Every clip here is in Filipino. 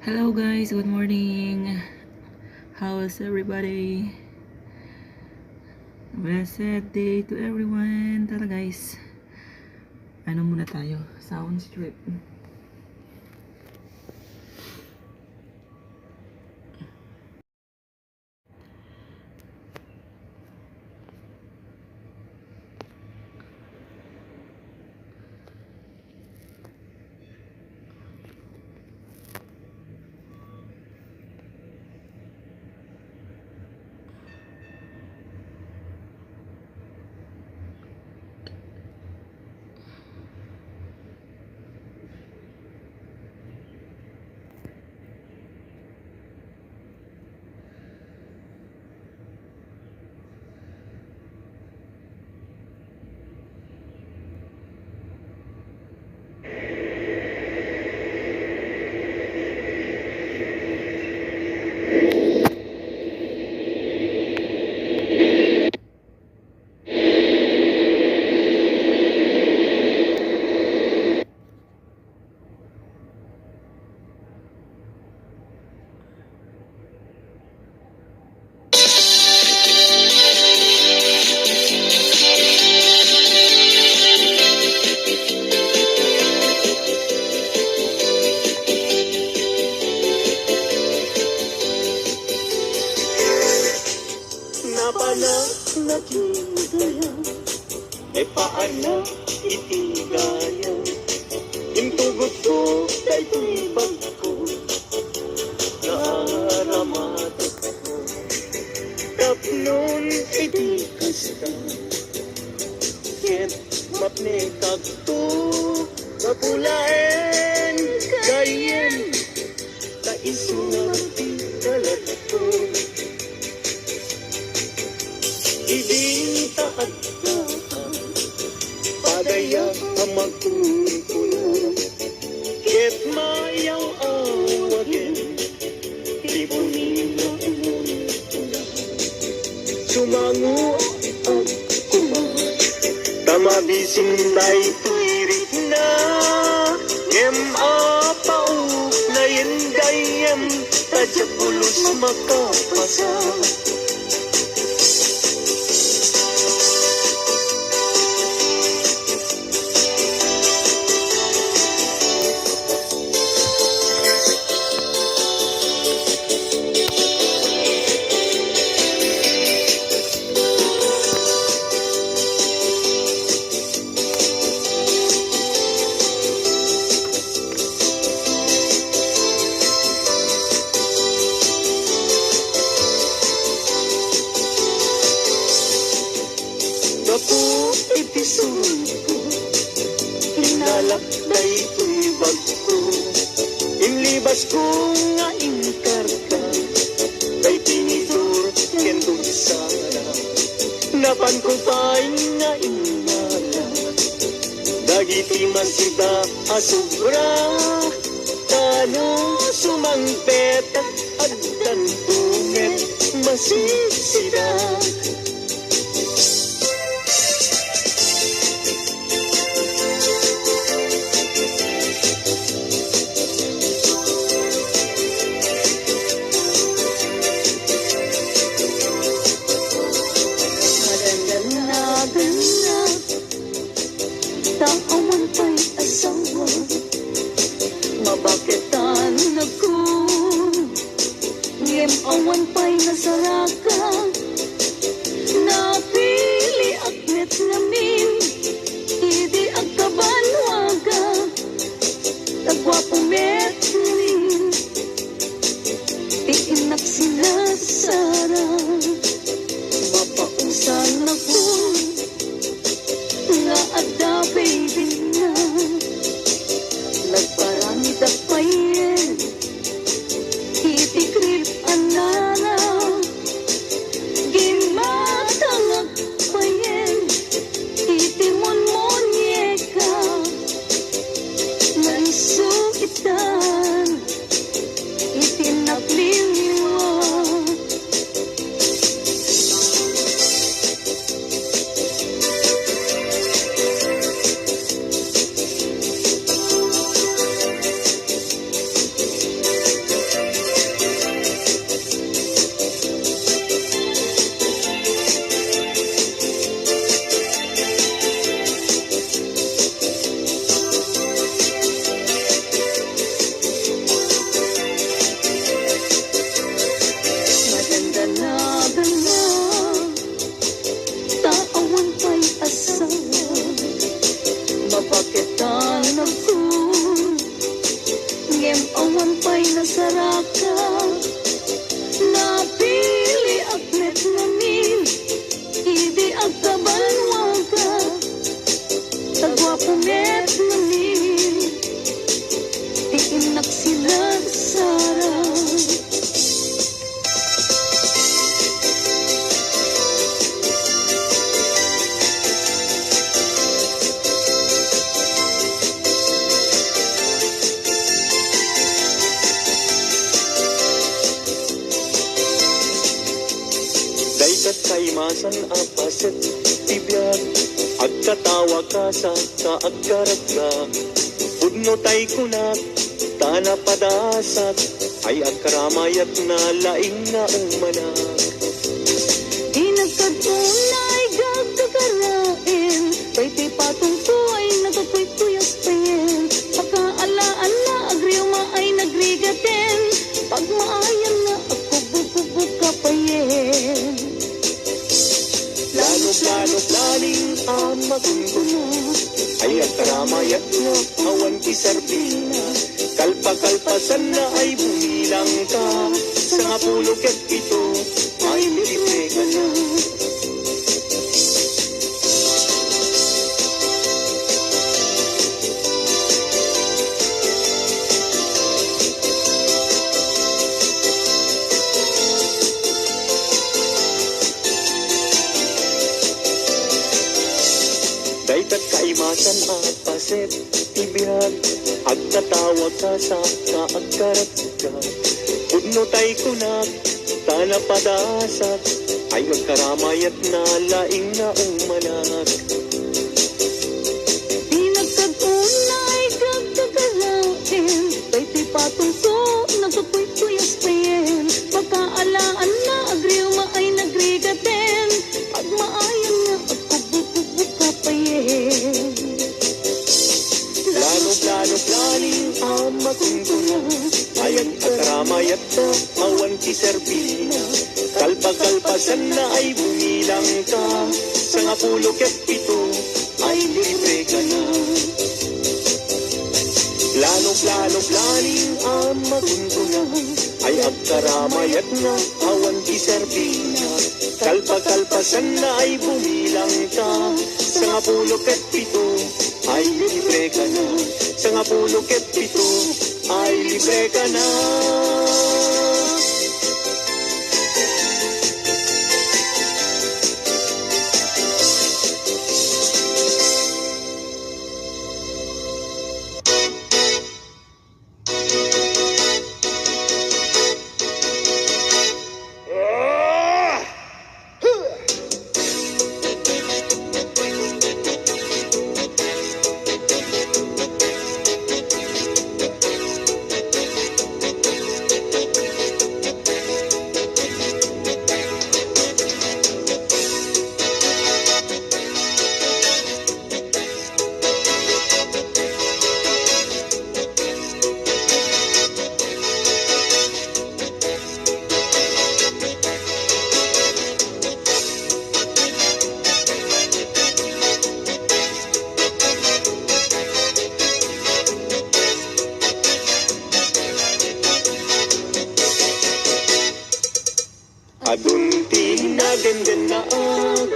Hello guys, good morning. How's everybody? Blessed day to everyone. Tara guys. Ano muna tayo? Sound strip. Nakinigaya, e paano itigaya? Intugot ko kay tibag ko, naaramat ko. Tapnon iti kasta, ket mapnikag to, kapulaen kayen, kaisunati kalat ko. Idintaad ka, padaya ang magkukulo, ket mayaw awagin, libunin na umuna. Sumango ang kumang, tamabisin tayo tuwirit na, yem apauk na yendayem, tajapulos makapasa. Napo itisun ko, linalakday ko'y bag ko. Inlibas ko nga inkarga, kay tinidor kendong sara. Napan ko pa'y nga inala, dagiti masida asubra. Tanong sumangpet at agdan tunget masisida. Taawan pa'y asawa, mabaketan ako. Ngem awan pa'y nasaraka, napili akmet namin, hindi agkabanwaga, nagwapumet namin, iinak sinasara, mapausan ako. Nga ada baby na nagparami tapayin iti krip anana saraka napili akmet namin idi agkabalwaga tagwapo met namin iinak sila sarang Daytat kaimasan apaset tibyan agkatawa ka sa kaagkarat ka pudno tay kunak tana padasat ay agkaramayat na laing na umanak di nagkadunay gagkakarain kay ti patong ko ay nagkakuyas payen pakaalaan na agriuma ay nagrigaten pagmaayan na ako bububuk kapayen Lalo planing ang magungguno ay agkaramayat na awan kisarbina kalpa-kalpasan na ay bumilang ka sa nga pulog at pito ay libre ka na Daytat kaimasan at paset tibiyag agkatawag ka sa kaagkarat ka pudno tay kunak tana padasat ay magkaramayat na laing na umanak di nagkadunay gagkakarain kay ti patong ko nagkakuyas payen pakaalaan na agriuma ay nagrigaten pagmaayan na ako bububuk kapayen Plano planing ang magungguno ay agkaramayat na awan kiserbina kalpa-kalpasan na ay bumilang ka sa nga pulog at pito ay libre ka na Plano planing ang magungguno ay agkaramayat na awan kiserbina kalpa-kalpasan na ay bumilang ka sa nga pulog at pito ay libre ka na sa nga pulog at pito ay libre ka na Adunting na gandanaag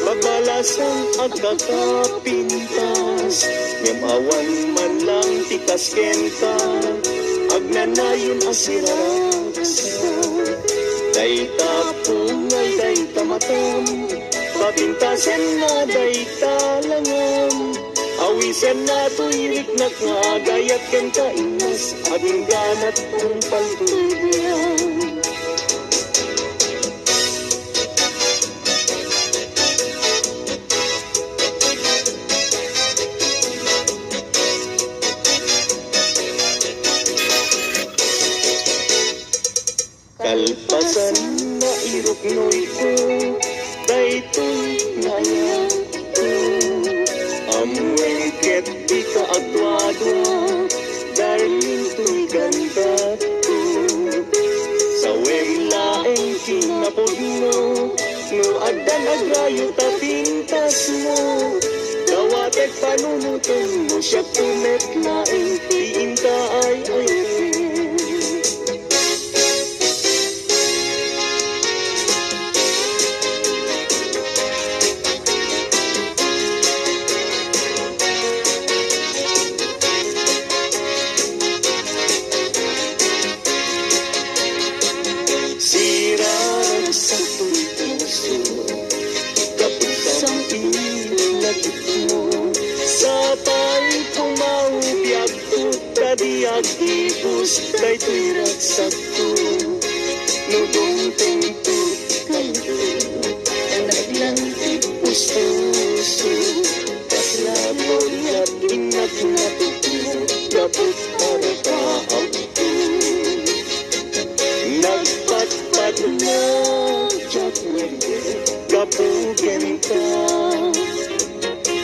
babalasan agkakapintas ngemawan man lang tikas kenta agnanayon asiraragsa day tapungay day tamatam papintasan na day talangam awisan na tuyirik na kagayat kenta inas aging ganat kong paltubiyan Kalpasan na iruknoy ko, daytoy ngayon ko. Amwengket di ka agwadwa, darling to'y ganda ko. Sa wemlaeng kinapod mo, no adan agrayo tapintas mo. Dawatek panunutan mo siya tumet laeng tiin ka ay ayun. tadi agibus day tuirat sakto nudong tento kayo naglantik puso kaslabo at inat natutulo gabot para paam nagpatpat na jagwende gapugen ka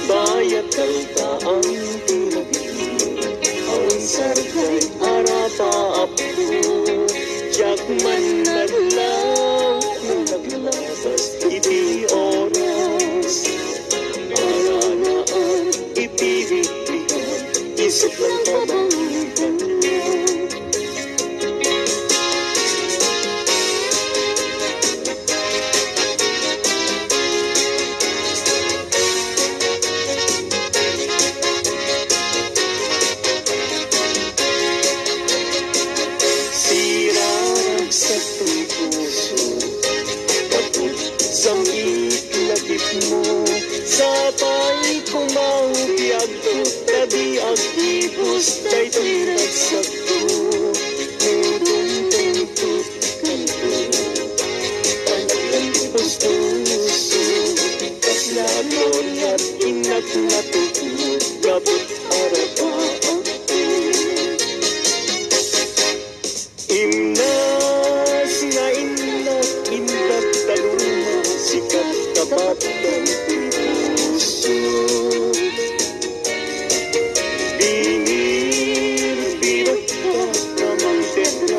bayat kalta ang tinabi ang sarkay arapa apo jagman naglaw naglabas iti oras aranaan iti bitihan isip lang pabangitan Sapay kumangbiag to tadi agibus day tuirag sakto nudong tento kanto panaglantos puso kaslagon at inat natutulog gabot arapa imnas nga inat inat taluma sikat kapat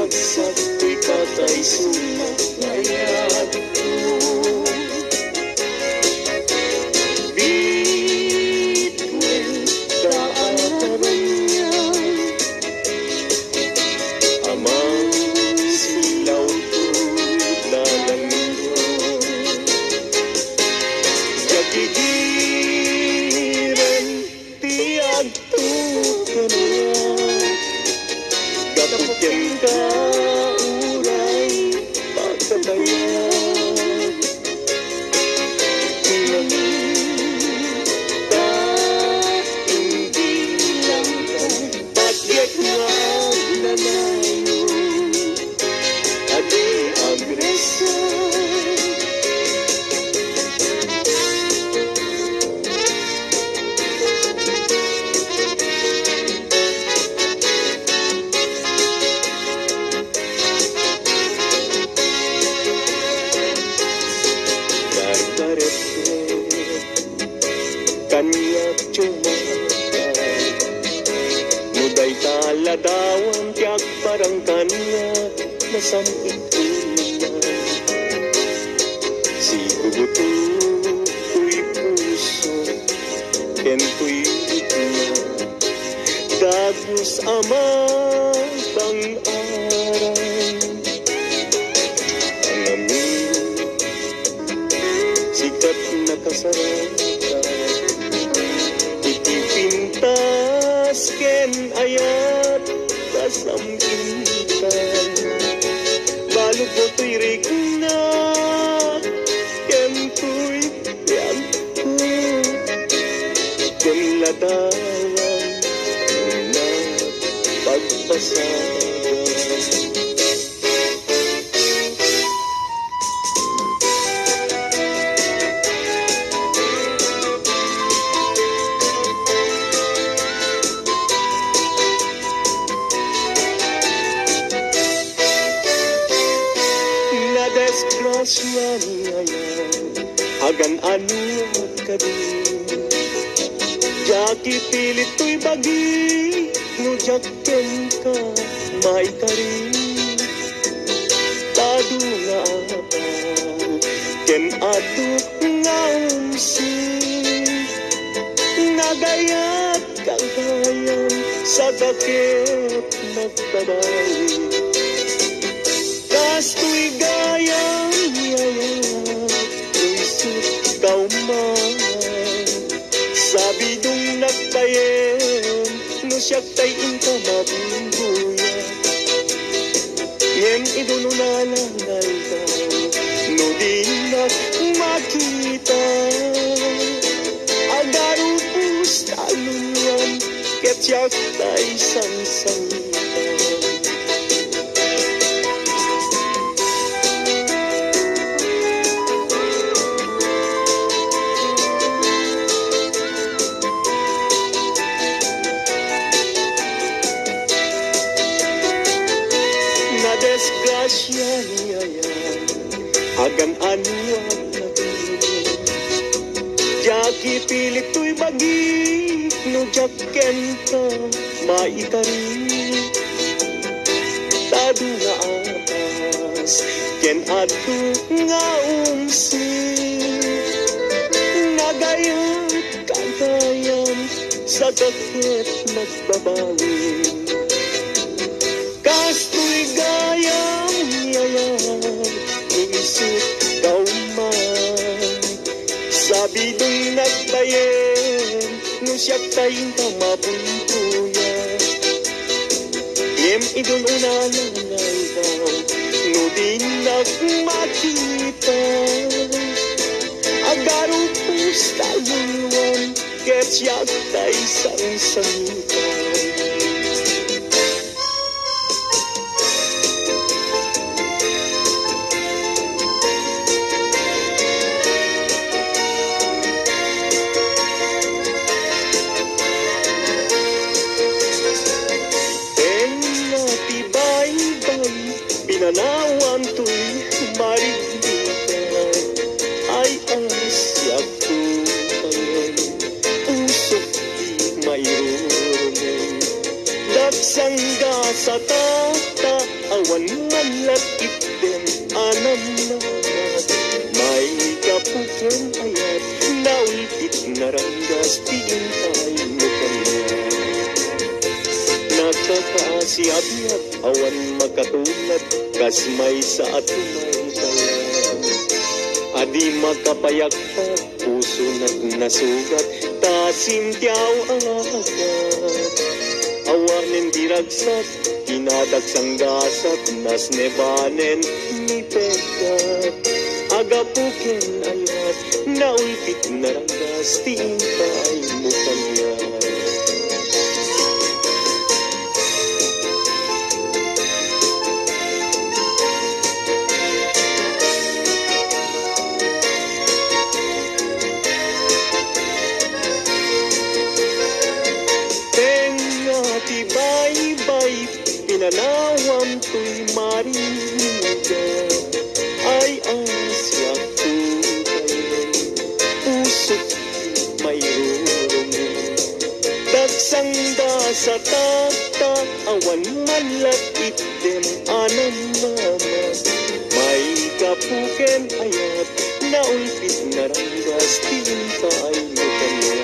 Sakti katay sulat layad ko Bituin kaataran niya Amang silaw ko lalanggo Gagigiran tiyag to kanaya Gapugyan ka pagkabayag Nangita hindi lang Pagyat nga nanayo Adi agresa Kanyak cumatay Muday taladawan tiyak parang kanyak Nasampit ulan Si kugutu'y puso Kento'y itna Dagos amang pang-aral Ang amin Sikat na kasarap Pintas ken ayat kasampitan Balog mo to'y rigna Ken to'y yanto Ken ladawan na pagpasagan Desgrasya ngayon Hagan anot ka din Jaki pilit to'y bagi Nujakken ka May ka rin Tado nga apal Ken ato nga umsin Nagayat kang kayang Sa dakit nagbabawi Kasto'y gayang yayat Luisot kauman Sabi dong nagtayen No siyak tay inka mabungguya Ngem idununalanay ka No di na makita Agarupus talungan Ket Ketyak tay sang-sangitan. Na desgrasya niya yan, agan anuag na Jaki pilit to'y bagi, no jaken ka, maitari. Tado nga atas, ken ato nga Nagayat kagayan, sa kakit nagbabawi. Kasto'y gayang yayan, iisip daw man. Sabi do'y nagtayen, no siya tayong tamabuntuya. Liem idon unalanay daw, no di nagmakita. Agaro pusta yun, ket siya tay sang-sangitan. Pinanawan to'y marigdikan, ay asyak tutangan, usok di mayroon. Dagsangga sa tata, awan manlat item, anam naman. May kapukan ayat, naulpit naranggas, tingintay mo kanya. Nakakaasiab-yab, awan magkatulad, kas may sa atumay kaya. Adi magkapayagpag, puso na't nasugat, tasimtiyaw ang agat. Awanin diragsak, kinadagsang gasat, nas nebanen ni pegat. Agapukin ayat, naulpit naranggas, tingintay mo kanya. Pinanawam to'y marinig, ay asyak tukayin, usok mayroon. Dagsangda sa tata, awan manlat item, anam naman. May kapuken ayat, naulpit naranggas, tingintay mo kanya.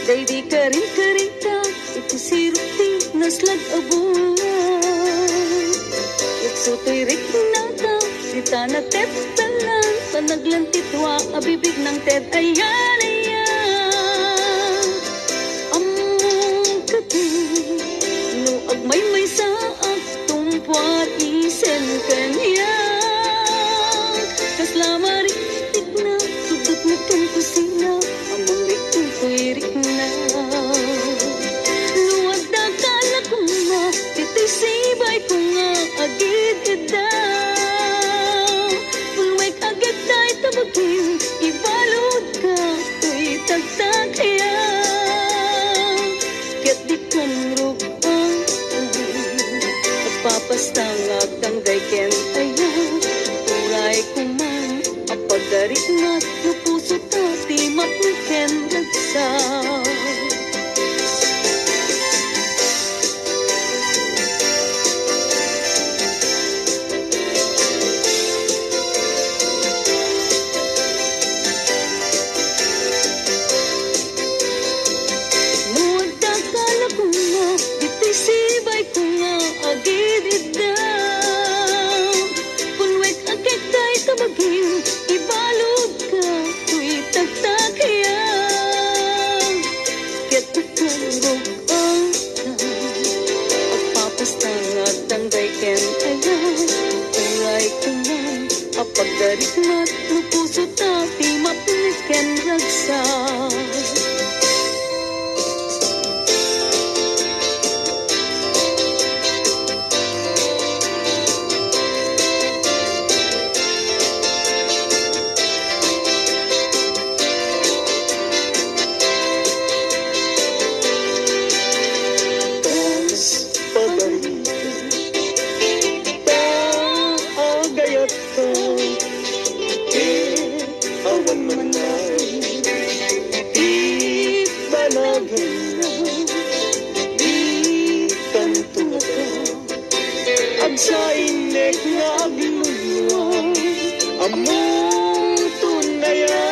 Baby karing-karita, ito si Ruti, naslag abon. Iksuto'y riknata, sita na teptalan, panaglantitwa, abibig ng ted, ayan, ayan. Among kati, no agmay-may sa agtungpar, isen kanya. Kaslamari, tigna, sudot na kang kusina, among riknato'y rikna. Luwag na kala ko nga, ito'y sibay ko nga, agid idaw. Pulwek agad tayo tabagin, ibalod ka, Agpapastangat ang dayken ayaw Uray kuman Apagdarikmat Lupuso tati Mapiliken ragsak Sa inek nga agluwa among tunaya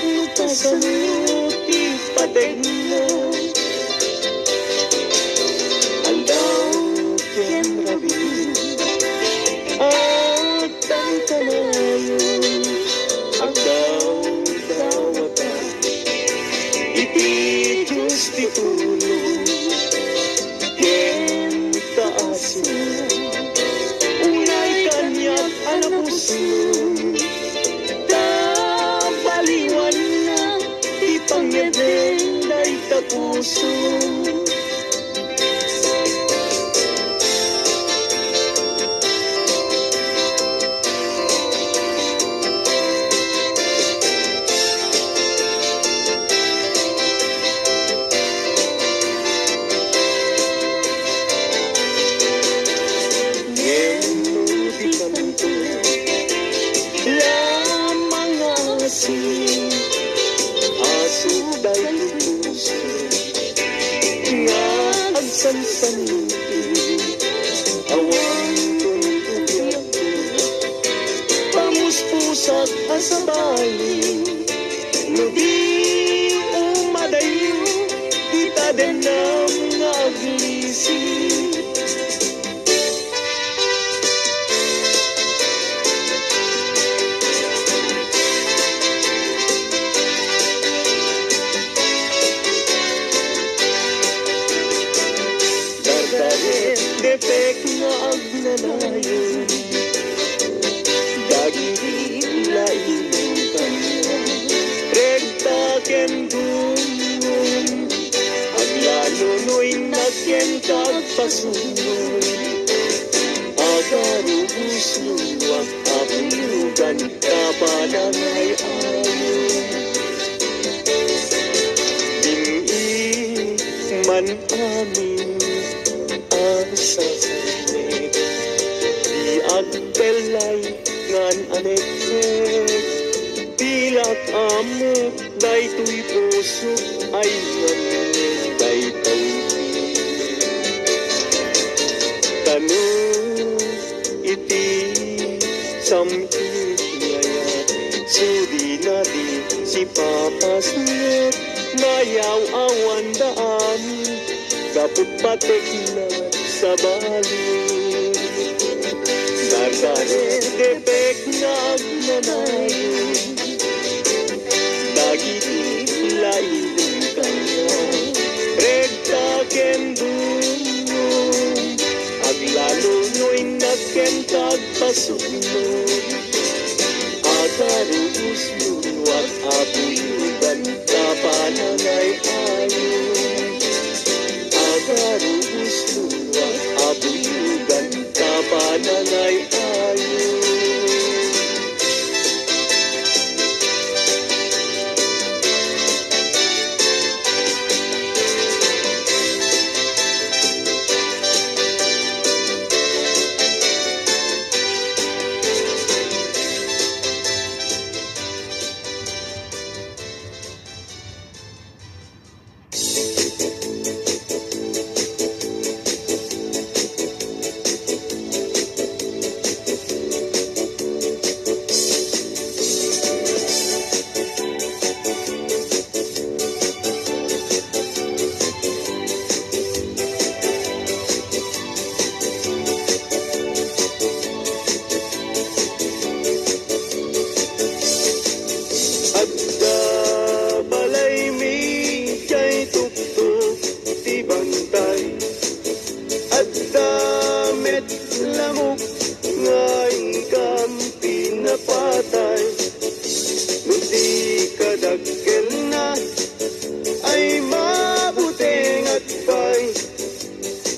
Nutasanuti pateg na Alaw ken rabi At ang kanayon Agdaw-dawata Iti Diyos titulong Ken taasin Baliwan na Ipangyadeng Day tapuso Sansanuti Awang tuntubiyak ko Pamuspusak asabali Nubi umadayo Kita denam nga aglisi Depek nga agnanayon Dagiti lainong kanya Regta ken dungon Aglalo no'y nagken kagpasungon Agarubus luwag apulugan Kapanangay ayon Ding-i man amin sa sarili Di agpelay ngan anek-nek Pilak amok day tuy puso Ay ngan day tawin Tanong iti samit ngayat Sudi na di si papas net Mayaw awan daan Kaput patek na sa bali Nagkaroon depek na agnanayon Dagiti lainong kanya Regta ken dungon Aglalo no'y nagken kagpasunod Agarubus luwag apulugan Kapanangay ayon Agarubus luwag apulugan Kapanangay ayon ti bantay at damit lamok ngayon kang pinapatay. Nung di ka dakkel na ay mabuting agpay,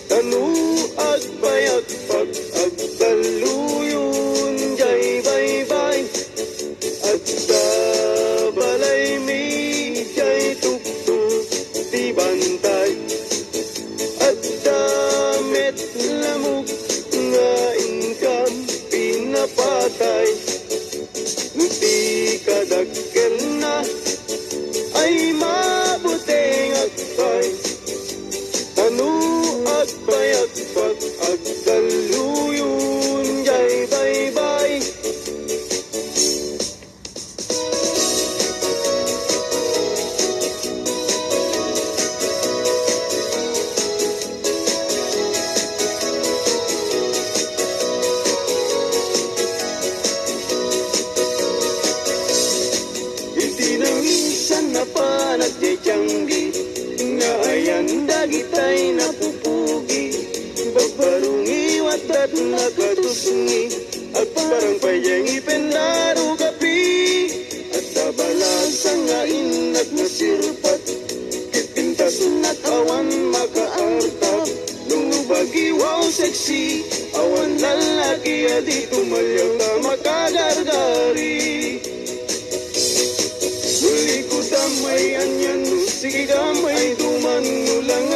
tanuag bayak pag agdaluyon jay baybay at balay mi jay tuktok ti bantay at damit lamok nga income pinapatay. Nung di ka dakkel na ay mabuting agpay, tanuag bayak pag agdaluyon jay baybay. Itinangisan na panag jay tiyanggi, nga ayan dagitay napupugi, babarungi watat nakatusngi, at parang payang ipendaro gapi, at tabalasang nga inag nasirpat, kipintas nakawan makaartap, lumubagi wow sexy, awan lalaki adi tumalyaw na makagargari. Uli ko damay anyan, sige damay duman mo lang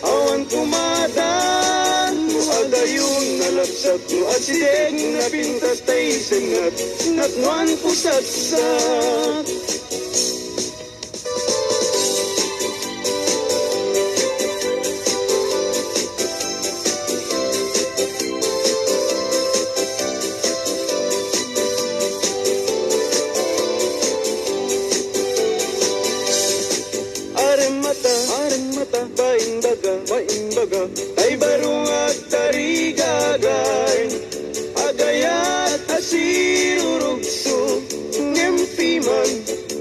awan tumadan mo adayon nalapsat mo at sideg na pintas tay sengat natnuan pusat-sat. Baimbaga, ay barong at tarigagay, agayat asirurugso, ngempiman,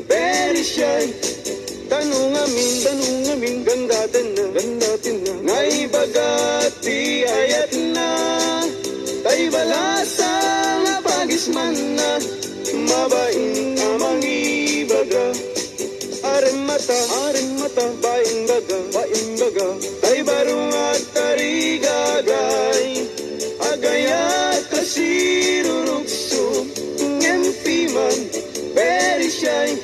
very shy. Tanong amin, gandatin na, ngay bagati ayat na, tay balasa nga pagisman na, mabaing amang ibaga. Aremata, baimbaga, tay barong at tarigagay, agayat kasirurugso, ngempiman, very shy.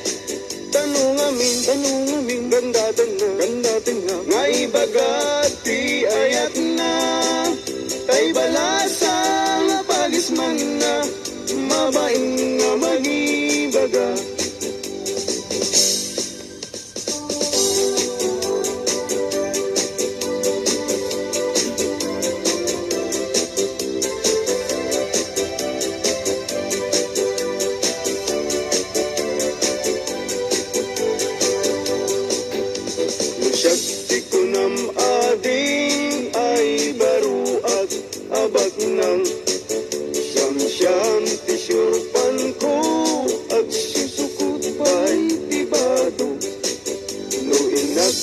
Tanong amin, gandatin na, ngay bagati ayat na, tay balasa nga pagisman na, mabaing nga magibaga. Syakti ko nam ading ay baruag abag ng siyam tisyurpan ko ag susukot pa'y tibado no inag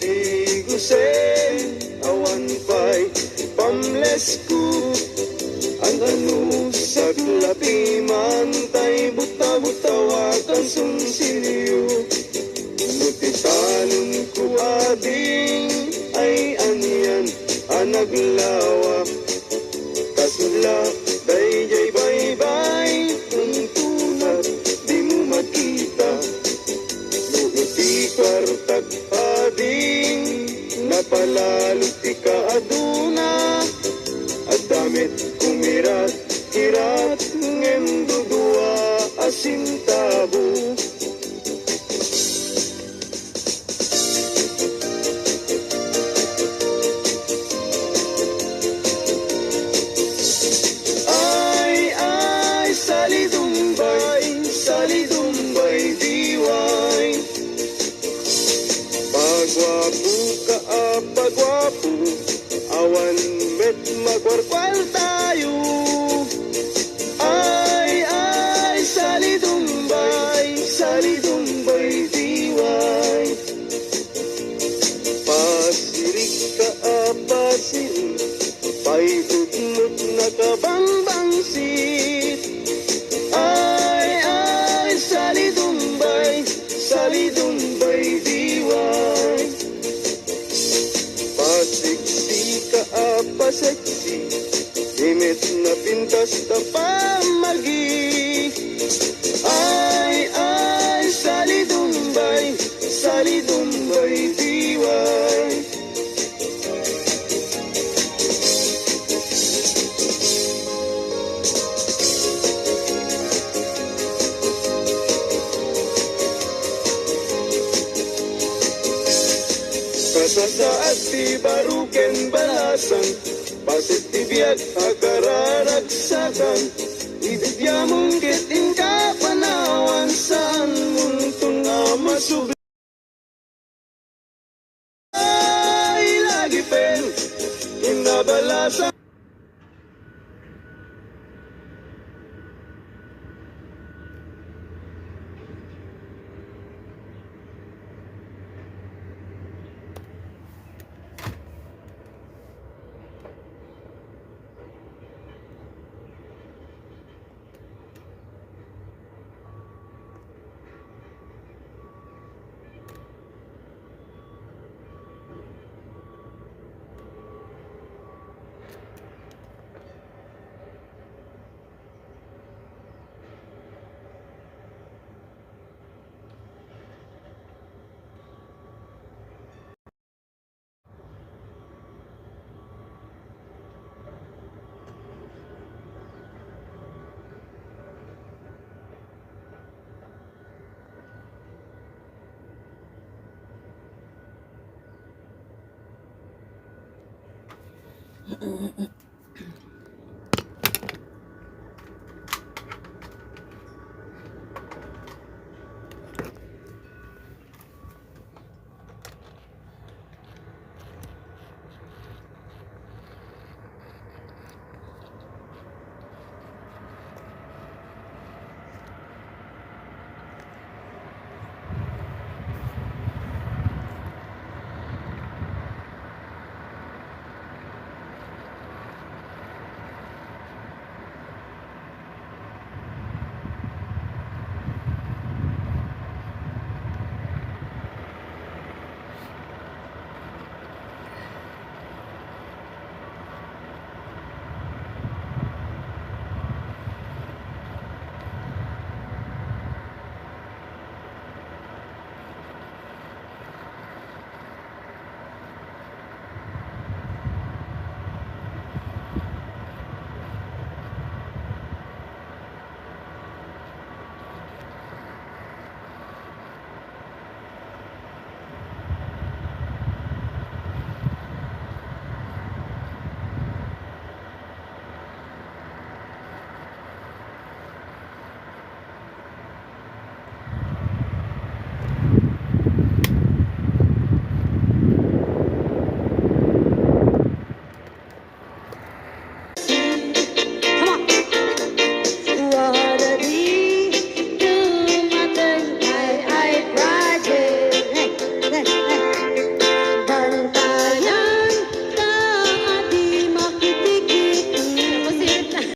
di gusen awan pa'y pamles ko ang ano sa klapiman tay buta-butawakan sunsilyo. Tanong ko ading ay anyan anaglawa kasula day jay baybay tuntunat di mo makita luti kwartag ading napalalo ti kaaduna at damit kumirat kirat ngem dudua asintabo. Pagwapo, awan met magwarkwal tayo. Ay, salidumbay, diway. Pas basta pamagi. Ay, sali dumbay, diway. Kasasaat ti baruken balasan, pasit ti biag akararagsakan. Ibigya mong kiting kapanawan, saan muntong nga masubli. Ay, lagi pen, inabalasan.